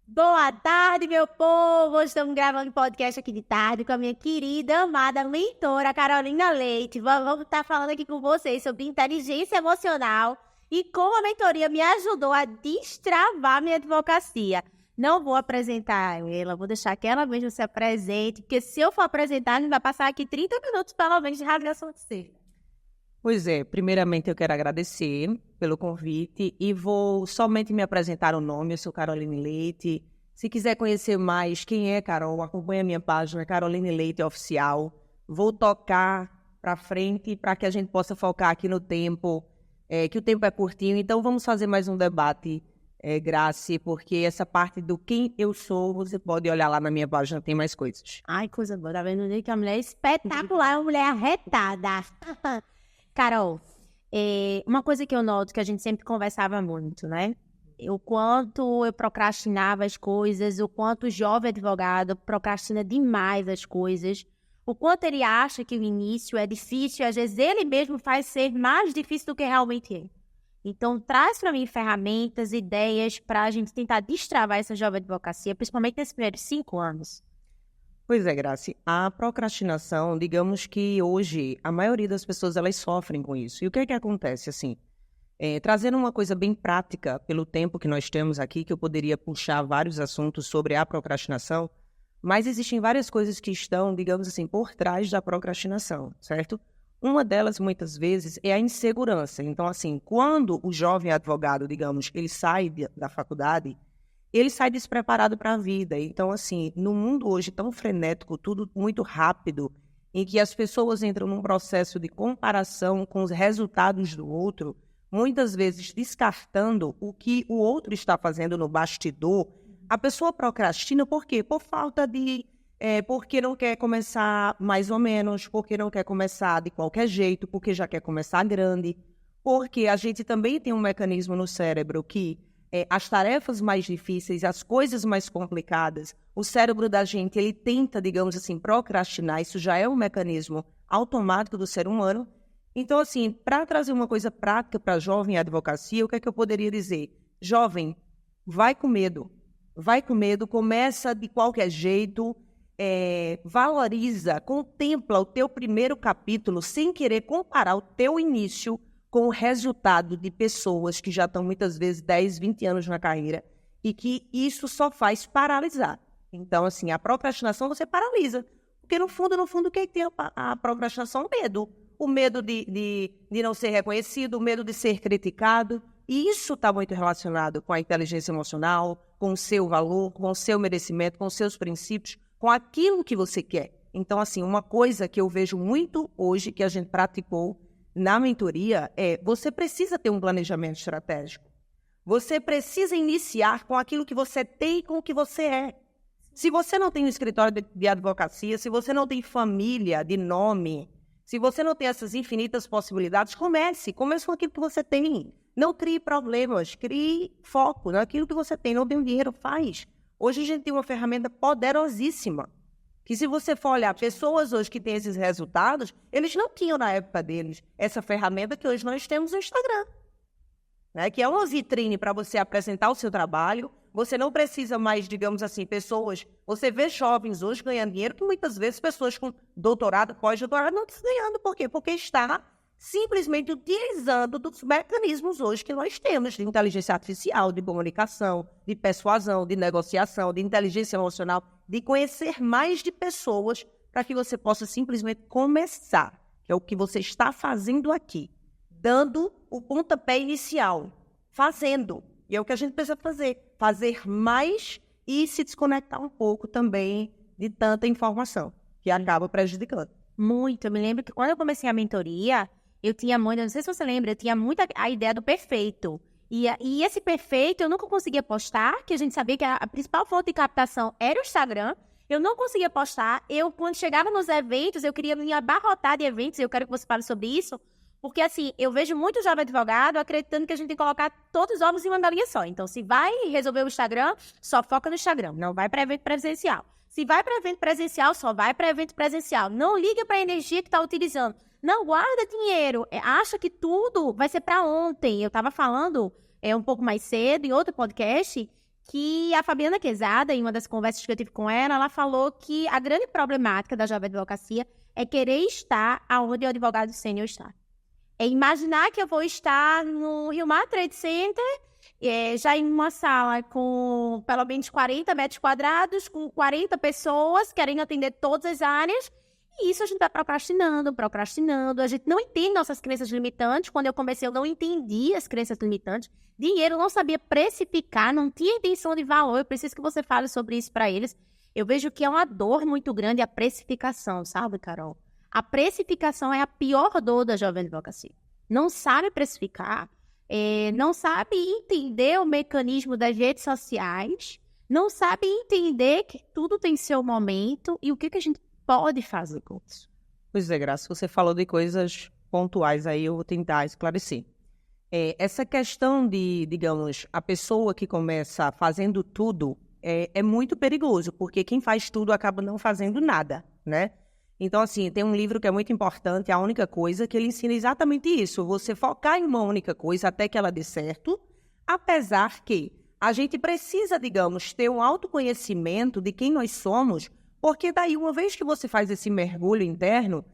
Boa tarde, meu povo! Estamos gravando podcast aqui de tarde com a minha querida, amada mentora, Carolina Leite. Vamos estar falando aqui com vocês sobre inteligência emocional e como a mentoria me ajudou a destravar minha advocacia. Não vou apresentar ela, vou deixar que ela mesma se apresente, porque se eu for apresentar, a gente vai passar aqui 30 minutos, pelo menos, de rasgação de seda. Pois é, primeiramente eu quero agradecer pelo convite e vou somente me apresentar o nome, eu sou Caroline Leite. Se quiser conhecer mais quem é Carol, acompanhe a minha página, Caroline Leite Oficial. Vou tocar para frente para que a gente possa focar aqui no tempo, que o tempo é curtinho, então vamos fazer mais um debate, Grace, porque essa parte do quem eu sou, você pode olhar lá na minha página, tem mais coisas. Ai, coisa boa, tá vendo que a mulher é espetacular, é uma mulher arretada. Carol, uma coisa que eu noto que a gente sempre conversava muito, né? O quanto eu procrastinava as coisas, o quanto o jovem advogado procrastina demais as coisas, o quanto ele acha que o início é difícil, às vezes ele mesmo faz ser mais difícil do que realmente é. Então, traz para mim ferramentas, ideias para a gente tentar destravar essa jovem advocacia, principalmente nesses primeiros 5 anos. Pois é, Grace, a procrastinação, digamos que hoje a maioria das pessoas elas sofrem com isso. E o que é que acontece, assim? Trazendo uma coisa bem prática pelo tempo que nós temos aqui, que eu poderia puxar vários assuntos sobre a procrastinação, mas existem várias coisas que estão, digamos assim, por trás da procrastinação, certo? Uma delas, muitas vezes, é a insegurança. Então, assim, quando o jovem advogado, digamos, ele sai da faculdade, ele sai despreparado para a vida. Então, assim, no mundo hoje tão frenético, tudo muito rápido, em que as pessoas entram num processo de comparação com os resultados do outro, muitas vezes descartando o que o outro está fazendo no bastidor, a pessoa procrastina por quê? Por falta de... porque não quer começar mais ou menos, porque não quer começar de qualquer jeito, porque já quer começar grande, porque a gente também tem um mecanismo no cérebro que as tarefas mais difíceis, as coisas mais complicadas, o cérebro da gente, ele tenta, digamos assim, procrastinar. Isso já é um mecanismo automático do ser humano. Então, assim, para trazer uma coisa prática para a jovem advocacia, o que é que eu poderia dizer? Jovem, vai com medo, começa de qualquer jeito, valoriza, contempla o teu primeiro capítulo sem querer comparar o teu início com o resultado de pessoas que já estão muitas vezes 10, 20 anos na carreira e que isso só faz paralisar. Então, assim, a procrastinação você paralisa. Porque, no fundo, o que tem a procrastinação? Medo. O medo de não ser reconhecido, o medo de ser criticado. E isso está muito relacionado com a inteligência emocional, com o seu valor, com o seu merecimento, com os seus princípios, com aquilo que você quer. Então, assim, uma coisa que eu vejo muito hoje que a gente praticou na mentoria você precisa ter um planejamento estratégico. Você precisa iniciar com aquilo que você tem e com o que você é. Se você não tem um escritório de advocacia, se você não tem família de nome, se você não tem essas infinitas possibilidades, comece com aquilo que você tem. Não crie problemas, crie foco naquilo que você tem. Não tem dinheiro, faz. Hoje a gente tem uma ferramenta poderosíssima. Que se você for olhar pessoas hoje que têm esses resultados, eles não tinham na época deles essa ferramenta que hoje nós temos no Instagram, né? Que é uma vitrine para você apresentar o seu trabalho. Você não precisa mais, digamos assim, pessoas... Você vê jovens hoje ganhando dinheiro que muitas vezes pessoas com doutorado, pós-doutorado não estão ganhando. Por quê? Porque está simplesmente utilizando dos mecanismos hoje que nós temos de inteligência artificial, de comunicação, de persuasão, de negociação, de inteligência emocional, de conhecer mais de pessoas para que você possa simplesmente começar, que é o que você está fazendo aqui, dando o pontapé inicial, fazendo. E é o que a gente precisa fazer mais e se desconectar um pouco também de tanta informação, que acaba prejudicando. Muito. Eu me lembro que quando eu comecei a mentoria, eu tinha muito, não sei se você lembra, eu tinha muito a ideia do perfeito. E esse perfeito eu nunca conseguia postar, que a gente sabia que a principal fonte de captação era o Instagram. Eu não conseguia postar. Quando chegava nos eventos, eu queria me abarrotar de eventos, e eu quero que você fale sobre isso, porque, assim, eu vejo muito jovem advogado acreditando que a gente tem que colocar todos os ovos em uma galinha só. Então, se vai resolver o Instagram, só foca no Instagram, não vai para evento presencial. Se vai para evento presencial, só vai para evento presencial. Não liga para a energia que está utilizando. Não guarda dinheiro. Acha que tudo vai ser para ontem. Eu estava falando um pouco mais cedo, em outro podcast, que a Fabiana Quezada, em uma das conversas que eu tive com ela falou que a grande problemática da jovem advocacia é querer estar onde o advogado sênior está. É imaginar que eu vou estar no Rio Mar Trade Center, já em uma sala com pelo menos 40 metros quadrados, com 40 pessoas querendo atender todas as áreas. E isso a gente vai procrastinando. A gente não entende nossas crenças limitantes. Quando eu comecei, eu não entendi as crenças limitantes. Dinheiro, eu não sabia precificar, não tinha intenção de valor. Eu preciso que você fale sobre isso para eles. Eu vejo que é uma dor muito grande a precificação, sabe, Carol? A precificação é a pior dor da jovem advocacia. Não sabe precificar, não sabe entender o mecanismo das redes sociais, não sabe entender que tudo tem seu momento e o que a gente pode fazer com isso. Pois é, Graça, você falou de coisas pontuais aí, eu vou tentar esclarecer. Essa questão de, digamos, a pessoa que começa fazendo tudo é muito perigoso, porque quem faz tudo acaba não fazendo nada, né? Então, assim, tem um livro que é muito importante, A Única Coisa, que ele ensina exatamente isso, você focar em uma única coisa até que ela dê certo, apesar que a gente precisa, digamos, ter um autoconhecimento de quem nós somos, porque daí, uma vez que você faz esse mergulho interno,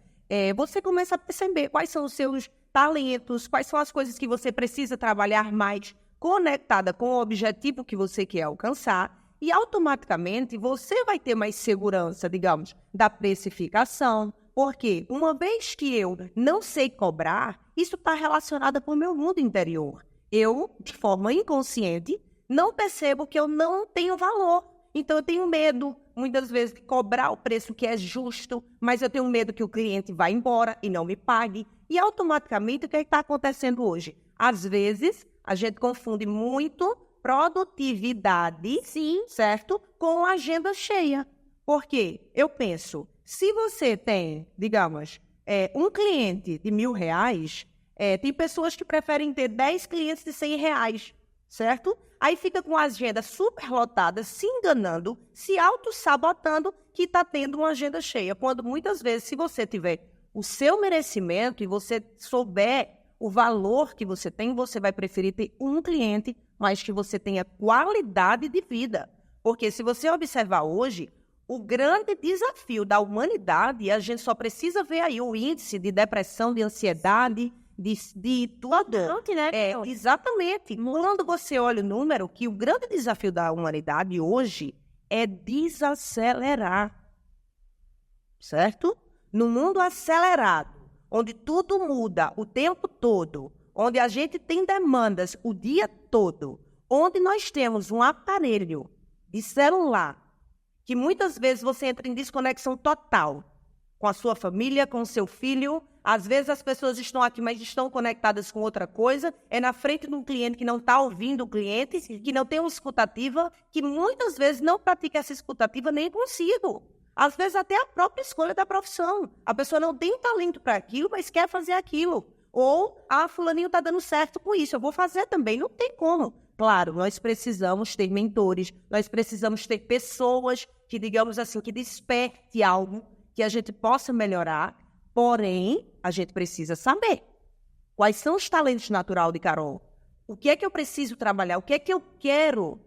você começa a perceber quais são os seus talentos, quais são as coisas que você precisa trabalhar mais conectada com o objetivo que você quer alcançar, e automaticamente você vai ter mais segurança, digamos, da precificação, porque uma vez que eu não sei cobrar, isso está relacionado com o meu mundo interior. Eu, de forma inconsciente, não percebo que eu não tenho valor. Então, eu tenho medo, muitas vezes, de cobrar o preço que é justo, mas eu tenho medo que o cliente vá embora e não me pague. E, automaticamente, o que está acontecendo hoje? Às vezes, a gente confunde muito produtividade, sim, certo? Com agenda cheia. Por quê? Eu penso, se você tem, digamos, um cliente de R$1.000, tem pessoas que preferem ter 10 clientes de R$100, certo? Aí fica com a agenda super lotada, se enganando, se auto-sabotando que está tendo uma agenda cheia. Quando muitas vezes, se você tiver o seu merecimento e você souber o valor que você tem, você vai preferir ter um cliente, mas que você tenha qualidade de vida. Porque se você observar hoje, o grande desafio da humanidade, a gente só precisa ver aí o índice de depressão, de ansiedade, de tudo. Exatamente. Quando você olha o número, que o grande desafio da humanidade hoje é desacelerar. Certo? No mundo acelerado, onde tudo muda o tempo todo, onde a gente tem demandas o dia todo, onde nós temos um aparelho de celular, que muitas vezes você entra em desconexão total com a sua família, com o seu filho. Às vezes as pessoas estão aqui, mas estão conectadas com outra coisa. É na frente de um cliente que não está ouvindo o cliente, que não tem uma escutativa, que muitas vezes não pratica essa escutativa nem consigo. Às vezes até a própria escolha da profissão. A pessoa não tem talento para aquilo, mas quer fazer aquilo. Ou, fulaninho está dando certo com isso, eu vou fazer também. Não tem como. Claro, nós precisamos ter mentores, nós precisamos ter pessoas que, digamos assim, que desperte algo, que a gente possa melhorar. Porém, a gente precisa saber quais são os talentos naturais de Carol. O que é que eu preciso trabalhar? O que é que eu quero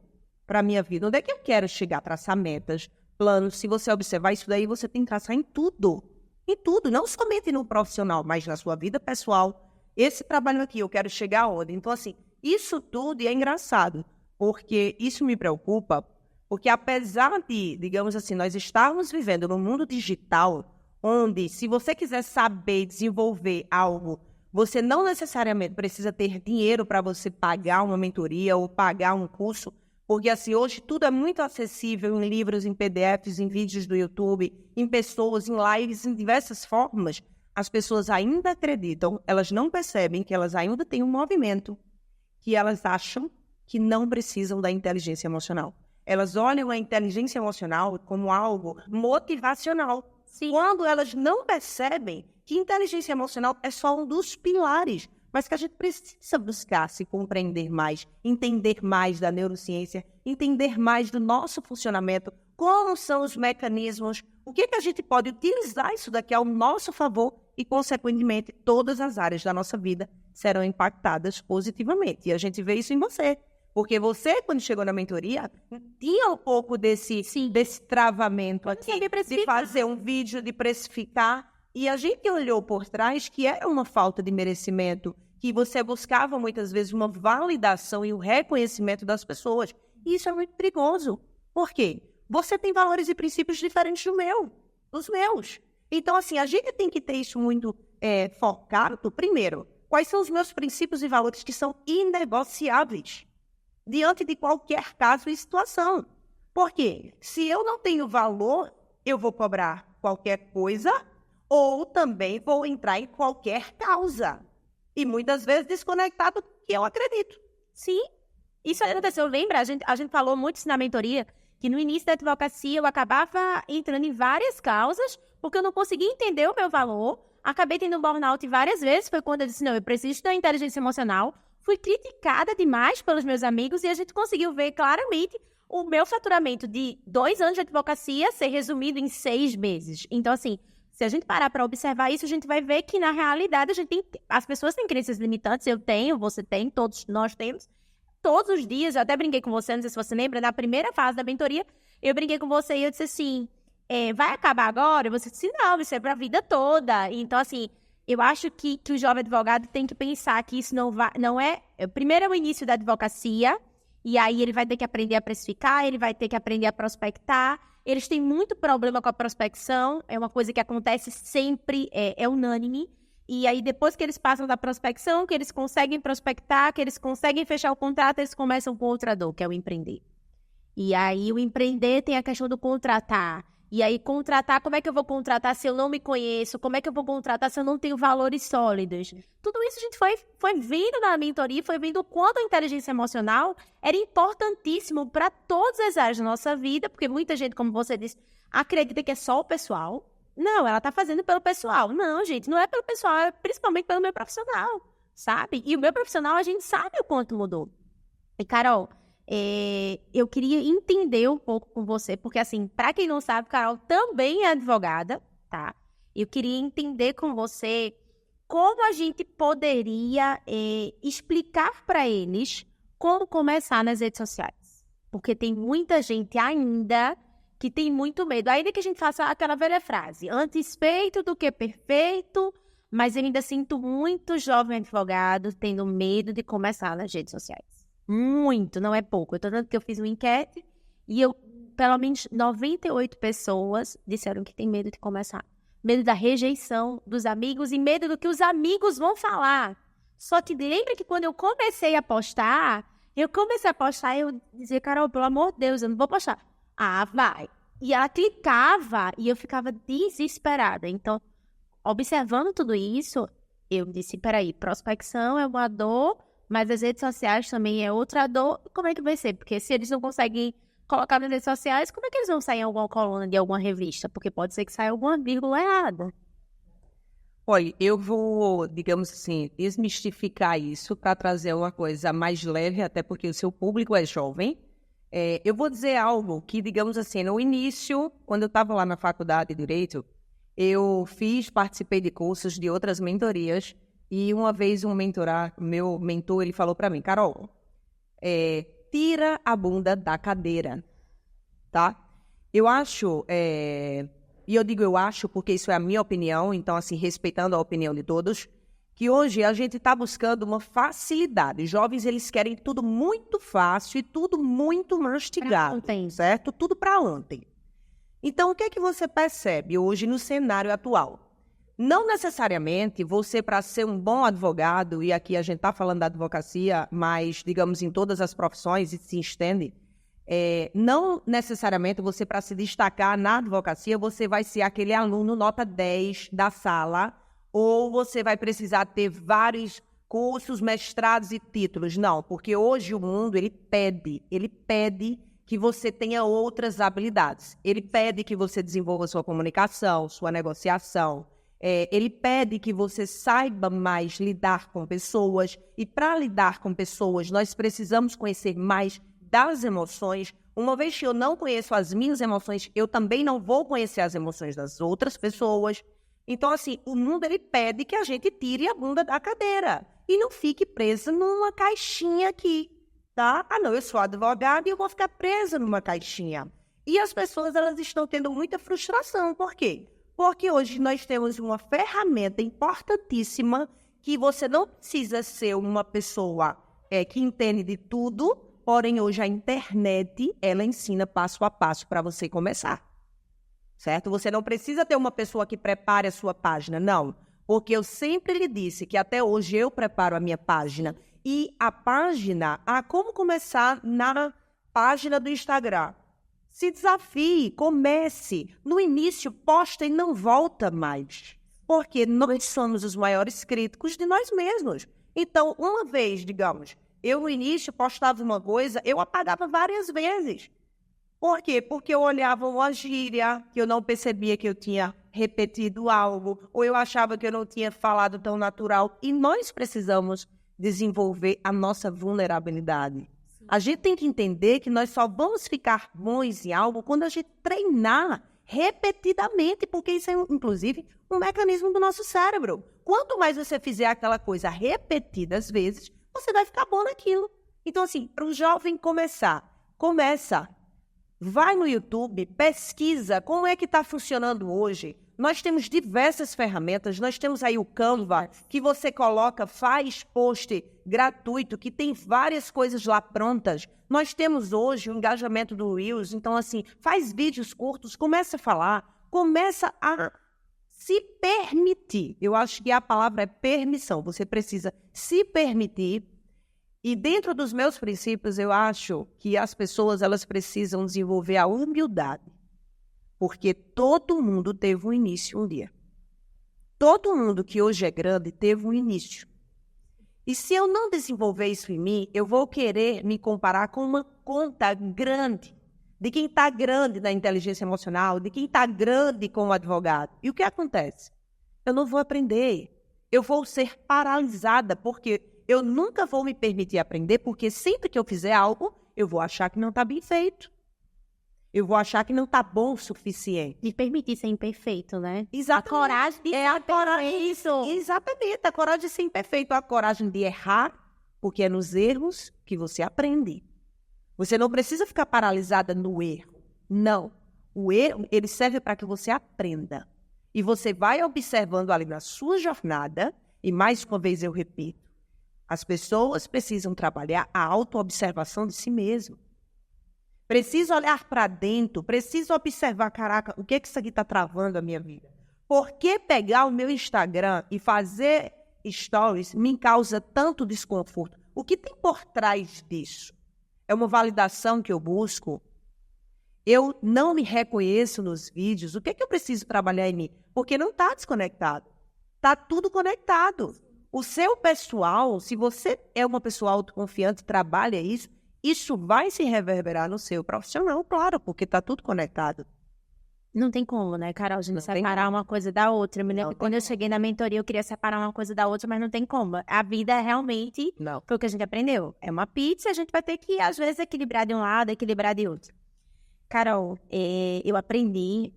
para a minha vida? Onde é que eu quero chegar? Traçar metas, planos. Se você observar isso daí, você tem que traçar em tudo. Em tudo, não somente no profissional, mas na sua vida pessoal. Esse trabalho aqui, eu quero chegar aonde? Então, assim, isso tudo é engraçado, porque isso me preocupa, porque apesar de, digamos assim, nós estarmos vivendo num mundo digital, onde se você quiser saber desenvolver algo, você não necessariamente precisa ter dinheiro para você pagar uma mentoria ou pagar um curso, porque assim, hoje tudo é muito acessível em livros, em PDFs, em vídeos do YouTube, em pessoas, em lives, em diversas formas. As pessoas ainda acreditam, elas não percebem que elas ainda têm um movimento, que elas acham que não precisam da inteligência emocional. Elas olham a inteligência emocional como algo motivacional. Sim. Quando elas não percebem que inteligência emocional é só um dos pilares, mas que a gente precisa buscar se compreender mais, entender mais da neurociência, entender mais do nosso funcionamento, como são os mecanismos, o que a gente pode utilizar isso daqui ao nosso favor e, consequentemente, todas as áreas da nossa vida serão impactadas positivamente. E a gente vê isso em você. Porque você, quando chegou na mentoria, tinha um pouco desse travamento aqui, de fazer um vídeo, de precificar. E a gente olhou por trás que era uma falta de merecimento, que você buscava muitas vezes uma validação e o reconhecimento das pessoas. E isso é muito perigoso. Por quê? Você tem valores e princípios diferentes dos meus. Então, assim, a gente tem que ter isso muito focado. Primeiro, quais são os meus princípios e valores que são inegociáveis diante de qualquer caso e situação? Por quê? Se eu não tenho valor, eu vou cobrar qualquer coisa ou também vou entrar em qualquer causa. E muitas vezes desconectado do que eu acredito. Sim, isso aconteceu. Lembra? A gente falou muito isso na mentoria, que no início da advocacia eu acabava entrando em várias causas porque eu não conseguia entender o meu valor. Acabei tendo um burnout várias vezes. Foi quando eu disse, não, eu preciso da inteligência emocional. Fui criticada demais pelos meus amigos e a gente conseguiu ver claramente o meu faturamento de 2 anos de advocacia ser resumido em 6 meses. Então, assim, se a gente parar para observar isso, a gente vai ver que, na realidade, as pessoas têm crenças limitantes. Eu tenho, você tem, todos nós temos. Todos os dias, eu até brinquei com você, não sei se você lembra, na primeira fase da mentoria, eu brinquei com você e eu disse assim, vai acabar agora? E você disse, não, isso é para a vida toda. Então, assim, eu acho que o jovem advogado tem que pensar que isso não é... Primeiro é o início da advocacia, e aí ele vai ter que aprender a precificar, ele vai ter que aprender a prospectar. Eles têm muito problema com a prospecção, é uma coisa que acontece sempre, é unânime. E aí, depois que eles passam da prospecção, que eles conseguem prospectar, que eles conseguem fechar o contrato, eles começam com outra dor, que é o empreender. E aí, o empreender tem a questão do contratar. E aí, contratar, como é que eu vou contratar se eu não me conheço? Como é que eu vou contratar se eu não tenho valores sólidos? Tudo isso a gente foi vendo na mentoria, foi vendo o quanto a inteligência emocional era importantíssimo para todas as áreas da nossa vida, porque muita gente, como você disse, acredita que é só o pessoal. Não, ela tá fazendo pelo pessoal. Não, gente, não é pelo pessoal, é principalmente pelo meu profissional, sabe? E o meu profissional, a gente sabe o quanto mudou. E, Carol, eu queria entender um pouco com você, porque, assim, para quem não sabe, Carol também é advogada, tá? Eu queria entender com você como a gente poderia explicar para eles como começar nas redes sociais. Porque tem muita gente ainda que tem muito medo. Ainda que a gente faça aquela velha frase, antes feito do que perfeito, mas eu ainda sinto muito jovem advogado tendo medo de começar nas redes sociais. Muito, não é pouco. Eu tô dando que eu fiz uma enquete e pelo menos 98 pessoas disseram que tem medo de começar. Medo da rejeição dos amigos e medo do que os amigos vão falar. Só que lembra que quando eu comecei a postar, eu dizia, Carol, pelo amor de Deus, eu não vou postar. Ah, vai. E ela clicava e eu ficava desesperada. Então, observando tudo isso, eu disse, peraí, prospecção é uma dor, mas as redes sociais também é outra dor. Como é que vai ser? Porque se eles não conseguem colocar nas redes sociais, como é que eles vão sair em alguma coluna de alguma revista? Porque pode ser que saia alguma vírgula errada. Olha, eu vou, digamos assim, desmistificar isso para trazer uma coisa mais leve, até porque o seu público é jovem. Eu vou dizer algo que, digamos assim, no início, quando eu estava lá na faculdade de Direito, eu participei de cursos de outras mentorias e uma vez meu mentor, ele falou para mim, Carol, tira a bunda da cadeira, tá? Eu acho, e eu digo eu acho porque isso é a minha opinião, então assim, respeitando a opinião de todos, que hoje a gente está buscando uma facilidade. Os jovens, eles querem tudo muito fácil e tudo muito mastigado, certo? Tudo para ontem. Então, o que é que você percebe hoje no cenário atual? Não necessariamente você, para ser um bom advogado, e aqui a gente está falando da advocacia, mas, digamos, em todas as profissões, e se estende, não necessariamente você, para se destacar na advocacia, você vai ser aquele aluno nota 10 da sala, ou você vai precisar ter vários cursos, mestrados e títulos. Não, porque hoje o mundo, ele pede que você tenha outras habilidades. Ele pede que você desenvolva sua comunicação, sua negociação. Ele pede que você saiba mais lidar com pessoas. E para lidar com pessoas, nós precisamos conhecer mais das emoções. Uma vez que eu não conheço as minhas emoções, eu também não vou conhecer as emoções das outras pessoas. Então, assim, o mundo, ele pede que a gente tire a bunda da cadeira e não fique presa numa caixinha aqui. tá? Ah, não, eu sou advogada e eu vou ficar presa numa caixinha. E as pessoas, elas estão tendo muita frustração. Por quê? Porque hoje nós temos uma ferramenta importantíssima que você não precisa ser uma pessoa que entende de tudo, porém hoje a internet, ela ensina passo a passo para você começar, certo? Você não precisa ter uma pessoa que prepare a sua página, não. Porque eu sempre lhe disse que até hoje eu preparo a minha página. E a página, como começar na página do Instagram? Se desafie, comece. No início, posta e não volta mais. Porque nós somos os maiores críticos de nós mesmos. Então, uma vez, digamos, eu no início postava uma coisa, eu apagava várias vezes. Por quê? Porque eu olhava uma gíria, que eu não percebia que eu tinha repetido algo, ou eu achava que eu não tinha falado tão natural. E nós precisamos desenvolver a nossa vulnerabilidade. A gente tem que entender que nós só vamos ficar bons em algo quando a gente treinar repetidamente, porque isso é, inclusive, um mecanismo do nosso cérebro. Quanto mais você fizer aquela coisa repetidas vezes, você vai ficar bom naquilo. Então, assim, para o jovem começa. Vai no YouTube, pesquisa como é que está funcionando hoje. Nós temos diversas ferramentas, nós temos aí o Canva, que você coloca, faz post gratuito, que tem várias coisas lá prontas. Nós temos hoje o engajamento do Reels, então assim, faz vídeos curtos, começa a falar, começa a se permitir. Eu acho que a palavra é permissão, você precisa se permitir. E dentro dos meus princípios, eu acho que as pessoas elas precisam desenvolver a humildade. Porque todo mundo teve um início um dia. Todo mundo que hoje é grande teve um início. E se eu não desenvolver isso em mim, eu vou querer me comparar com uma conta grande. De quem está grande na inteligência emocional, de quem está grande como advogado. E o que acontece? Eu não vou aprender. Eu vou ser paralisada, porque eu nunca vou me permitir aprender, porque sempre que eu fizer algo, eu vou achar que não está bem feito. Eu vou achar que não está bom o suficiente. Me permitir ser imperfeito, né? Exatamente. A coragem de ser imperfeito. Exatamente, a coragem de ser imperfeito, a coragem de errar, porque é nos erros que você aprende. Você não precisa ficar paralisada no erro. Não. O erro, ele serve para que você aprenda. E você vai observando ali na sua jornada, e mais uma vez eu repito, as pessoas precisam trabalhar a autoobservação de si mesmo. Preciso olhar para dentro, preciso observar, caraca, o que isso aqui está travando a minha vida? Por que pegar o meu Instagram e fazer stories me causa tanto desconforto? O que tem por trás disso? É uma validação que eu busco? Eu não me reconheço nos vídeos? O que é que eu preciso trabalhar em mim? Porque não está desconectado. Está tudo conectado. O seu pessoal, se você é uma pessoa autoconfiante, trabalha isso, isso vai se reverberar no seu profissional, claro, porque está tudo conectado. Não tem como, né, Carol? A gente separar uma coisa da outra. Eu me lembro que quando eu cheguei na mentoria, eu queria separar uma coisa da outra, mas não tem como. A vida é realmente foi o que a gente aprendeu. É uma pizza, a gente vai ter que, às vezes, equilibrar de um lado, equilibrar de outro. Carol, eu aprendi,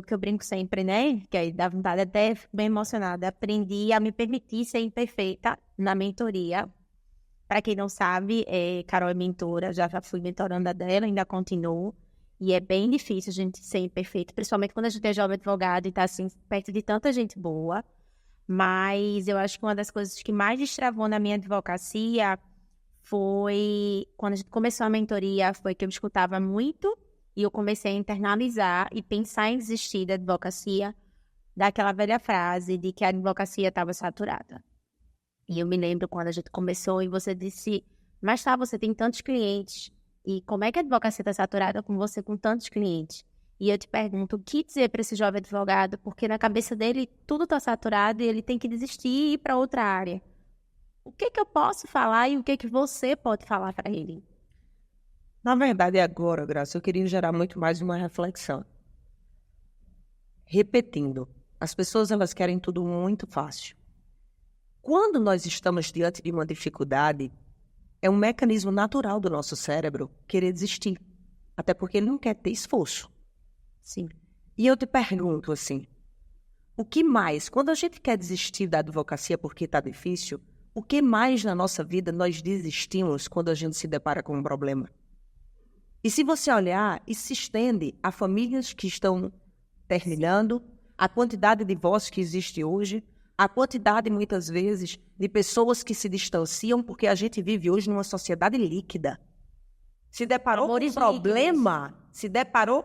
que eu brinco sempre, né? Que aí dá vontade até bem emocionada. Aprendi a me permitir ser imperfeita na mentoria. Para quem não sabe, Carol é mentora, já fui mentoranda dela, ainda continuo. E é bem difícil a gente ser imperfeito, principalmente quando a gente é jovem advogado e está assim, perto de tanta gente boa. Mas eu acho que uma das coisas que mais destravou na minha advocacia foi, quando a gente começou a mentoria, foi que eu escutava muito e eu comecei a internalizar e pensar em desistir da advocacia, daquela velha frase de que a advocacia estava saturada. E eu me lembro quando a gente começou e você disse, mas tá, você tem tantos clientes. E como é que a advocacia está saturada com você, com tantos clientes? E eu te pergunto, o que dizer para esse jovem advogado? Porque na cabeça dele tudo está saturado e ele tem que desistir e ir para outra área. O que eu posso falar e o que você pode falar para ele? Na verdade, agora, Graça, eu queria gerar muito mais uma reflexão. Repetindo, as pessoas elas querem tudo muito fácil. Quando nós estamos diante de uma dificuldade, é um mecanismo natural do nosso cérebro querer desistir. Até porque ele não quer ter esforço. Sim. E eu te pergunto assim, o que mais? Quando a gente quer desistir da advocacia porque está difícil, o que mais na nossa vida nós desistimos quando a gente se depara com um problema? E se você olhar, isso se estende a famílias que estão terminando, a quantidade de divórcios que existe hoje, a quantidade, muitas vezes, de pessoas que se distanciam, porque a gente vive hoje numa sociedade líquida. Se deparou com um problema, se deparou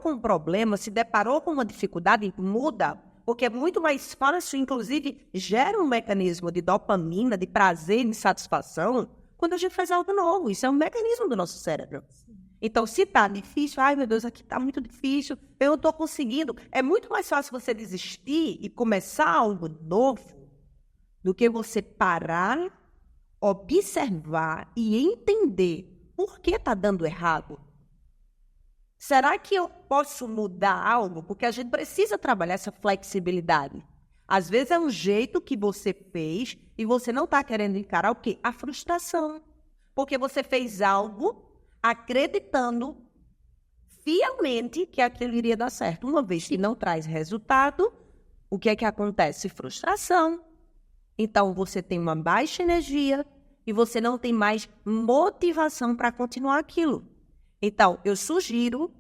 com uma dificuldade, muda, porque é muito mais fácil, inclusive, gera um mecanismo de dopamina, de prazer, de satisfação, quando a gente faz algo novo. Isso é um mecanismo do nosso cérebro. Então, se tá difícil, ai meu Deus, aqui tá muito difícil, eu não tô conseguindo. É muito mais fácil você desistir e começar algo novo do que você parar, observar e entender por que tá dando errado. Será que eu posso mudar algo? Porque a gente precisa trabalhar essa flexibilidade. Às vezes é um jeito que você fez e você não está querendo encarar o quê? A frustração. Porque você fez algo acreditando fielmente que aquilo iria dar certo. Uma vez que não traz resultado, o que é que acontece? Frustração. Então, você tem uma baixa energia e você não tem mais motivação para continuar aquilo. Então, eu sugiro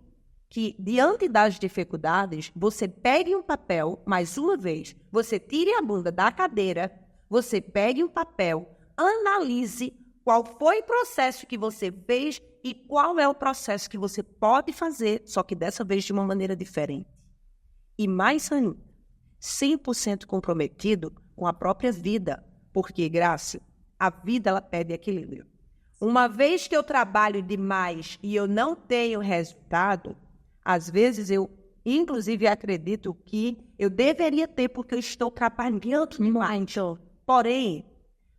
que, diante das dificuldades, você pegue um papel, mais uma vez, você tire a bunda da cadeira, você pegue um papel, analise qual foi o processo que você fez e qual é o processo que você pode fazer, só que dessa vez de uma maneira diferente. E mais ainda, 100% comprometido com a própria vida, porque, Graça, a vida ela pede equilíbrio. Uma vez que eu trabalho demais e eu não tenho resultado, às vezes eu, inclusive, acredito que eu deveria ter porque eu estou trabalhando demais. Porém,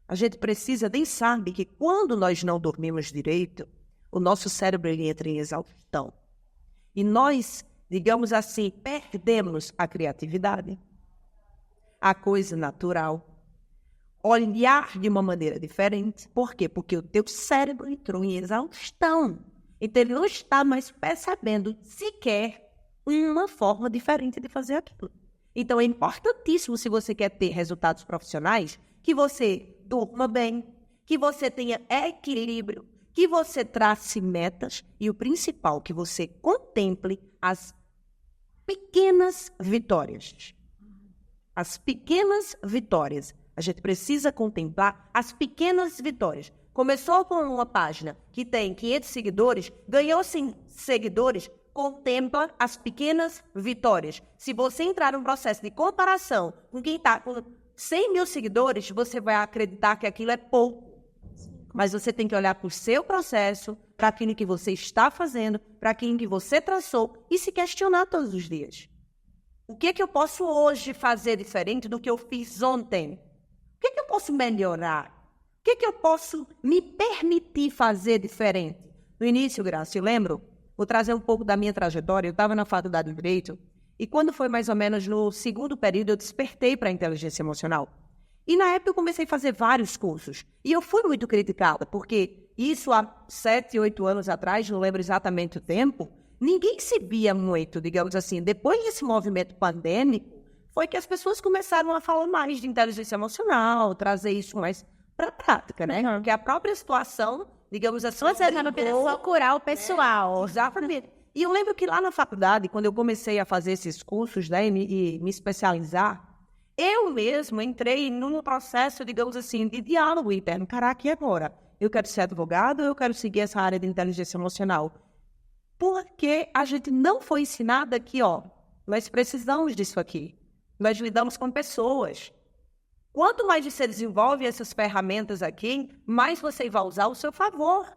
a gente precisa, nem sabe que quando nós não dormimos direito, o nosso cérebro ele entra em exaustão. E nós, digamos assim, perdemos a criatividade, a coisa natural, olhar de uma maneira diferente. Por quê? Porque o teu cérebro entrou em exaustão. Então, ele não está mais percebendo sequer uma forma diferente de fazer aquilo. Então, é importantíssimo, se você quer ter resultados profissionais, que você durma bem, que você tenha equilíbrio, que você trace metas e, o principal, que você contemple as pequenas vitórias. As pequenas vitórias. A gente precisa contemplar as pequenas vitórias. Começou com uma página que tem 500 seguidores, ganhou 100 seguidores, contempla as pequenas vitórias. Se você entrar num processo de comparação com quem está com 100 mil seguidores, você vai acreditar que aquilo é pouco. Mas você tem que olhar para o seu processo, para aquilo que você está fazendo, para aquilo que você traçou e se questionar todos os dias. O que é que eu posso hoje fazer diferente do que eu fiz ontem? O que é que eu posso melhorar? O que é que eu posso me permitir fazer diferente? No início, Graça, eu lembro, vou trazer um pouco da minha trajetória, eu estava na faculdade de Direito, e quando foi mais ou menos no segundo período, eu despertei para a inteligência emocional. E na época eu comecei a fazer vários cursos. E eu fui muito criticada, porque isso há 7, 8 anos atrás, não lembro exatamente o tempo, ninguém se via muito, digamos assim. Depois desse movimento pandêmico, foi que as pessoas começaram a falar mais de inteligência emocional, trazer isso mais para a prática, né? Porque a própria situação, digamos assim... Você não precisa curar o pessoal. Exatamente. E eu lembro que lá na faculdade, quando eu comecei a fazer esses cursos, né, e me especializar, eu mesmo entrei num processo, digamos assim, de diálogo interno. Caraca, e agora? Eu quero ser advogado ou eu quero seguir essa área de inteligência emocional? Porque a gente não foi ensinada que, nós precisamos disso aqui. Nós lidamos com pessoas. Quanto mais você desenvolve essas ferramentas aqui, mais você vai usar ao seu favor.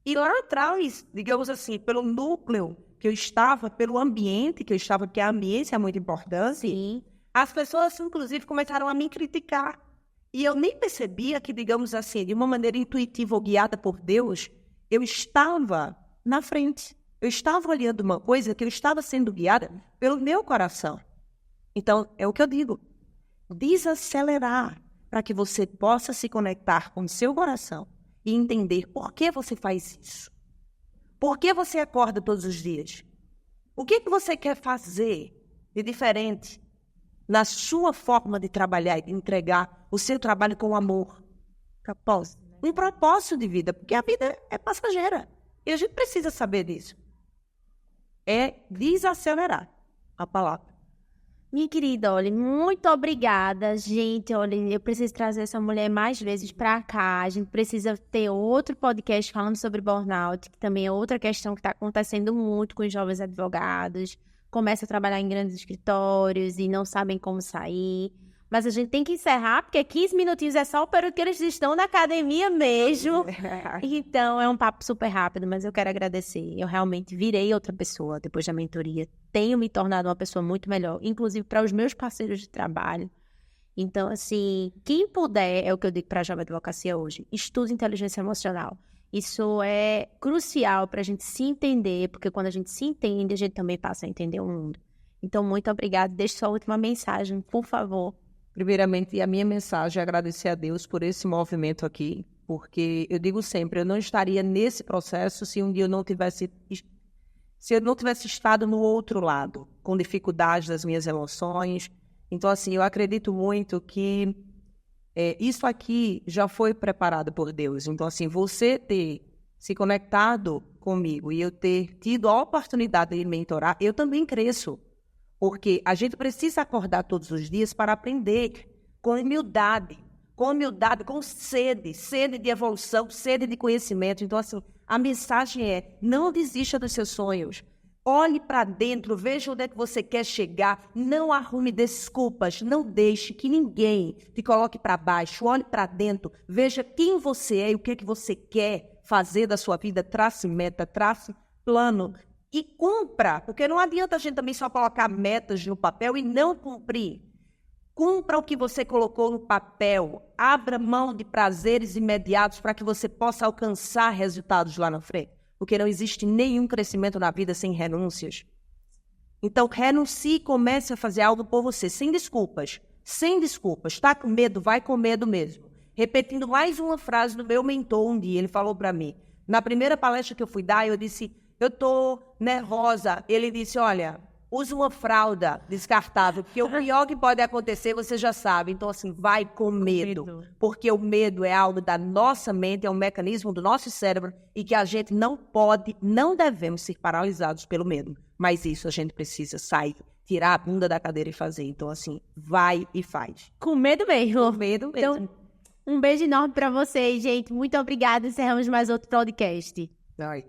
E lá atrás, digamos assim, pelo núcleo que eu estava, pelo ambiente que eu estava, porque a ambiência é muito importante, Sim. As pessoas, inclusive, começaram a me criticar. E eu nem percebia que, digamos assim, de uma maneira intuitiva ou guiada por Deus, eu estava na frente. Eu estava olhando uma coisa que eu estava sendo guiada pelo meu coração. Então, é o que eu digo. Desacelerar para que você possa se conectar com o seu coração e entender por que você faz isso. Por que você acorda todos os dias? O que você quer fazer de diferente na sua forma de trabalhar e de entregar o seu trabalho com amor? Propósito. Um propósito de vida, porque a vida é passageira. E a gente precisa saber disso. É desacelerar a palavra. Minha querida, olha, muito obrigada, gente. Olha, eu preciso trazer essa mulher mais vezes para cá. A gente precisa ter outro podcast falando sobre burnout, que também é outra questão que está acontecendo muito com os jovens advogados. Começam a trabalhar em grandes escritórios e não sabem como sair. Mas a gente tem que encerrar, porque 15 minutinhos é só o período que eles estão na academia mesmo. Então, é um papo super rápido, mas eu quero agradecer. Eu realmente virei outra pessoa depois da mentoria. Tenho me tornado uma pessoa muito melhor, inclusive para os meus parceiros de trabalho. Então, assim, quem puder, é o que eu digo para a Jovem Advocacia hoje, estude inteligência emocional. Isso é crucial para a gente se entender, porque quando a gente se entende, a gente também passa a entender o mundo. Então, muito obrigada. Deixe sua última mensagem, por favor. Primeiramente, a minha mensagem é agradecer a Deus por esse movimento aqui, porque eu digo sempre, eu não estaria nesse processo se um dia eu não tivesse estado no outro lado, com dificuldade das minhas emoções. Então, assim, eu acredito muito que isso aqui já foi preparado por Deus. Então, assim, você ter se conectado comigo e eu ter tido a oportunidade de mentorar, eu também cresço. Porque a gente precisa acordar todos os dias para aprender com humildade, com sede de evolução, sede de conhecimento. Então, assim, a mensagem é, não desista dos seus sonhos. Olhe para dentro, veja onde é que você quer chegar. Não arrume desculpas, não deixe que ninguém te coloque para baixo. Olhe para dentro, veja quem você é e o que você quer fazer da sua vida. Trace meta, trace plano. E cumpra, porque não adianta a gente também só colocar metas no papel e não cumprir. Cumpra o que você colocou no papel. Abra mão de prazeres imediatos para que você possa alcançar resultados lá na frente. Porque não existe nenhum crescimento na vida sem renúncias. Então, renuncie e comece a fazer algo por você, sem desculpas. Sem desculpas. Está com medo? Vai com medo mesmo. Repetindo mais uma frase do meu mentor um dia, ele falou para mim. Na primeira palestra que eu fui dar, eu disse... Eu estou nervosa. Ele disse, olha, use uma fralda descartável, porque o pior que pode acontecer, você já sabe. Então, assim, vai com medo. Porque o medo é algo da nossa mente, é um mecanismo do nosso cérebro e que a gente não devemos ser paralisados pelo medo. Mas isso a gente precisa sair, tirar a bunda da cadeira e fazer. Então, assim, vai e faz. Com medo mesmo. Com medo mesmo. Então, um beijo enorme para vocês, gente. Muito obrigada. Encerramos mais outro podcast. Ai.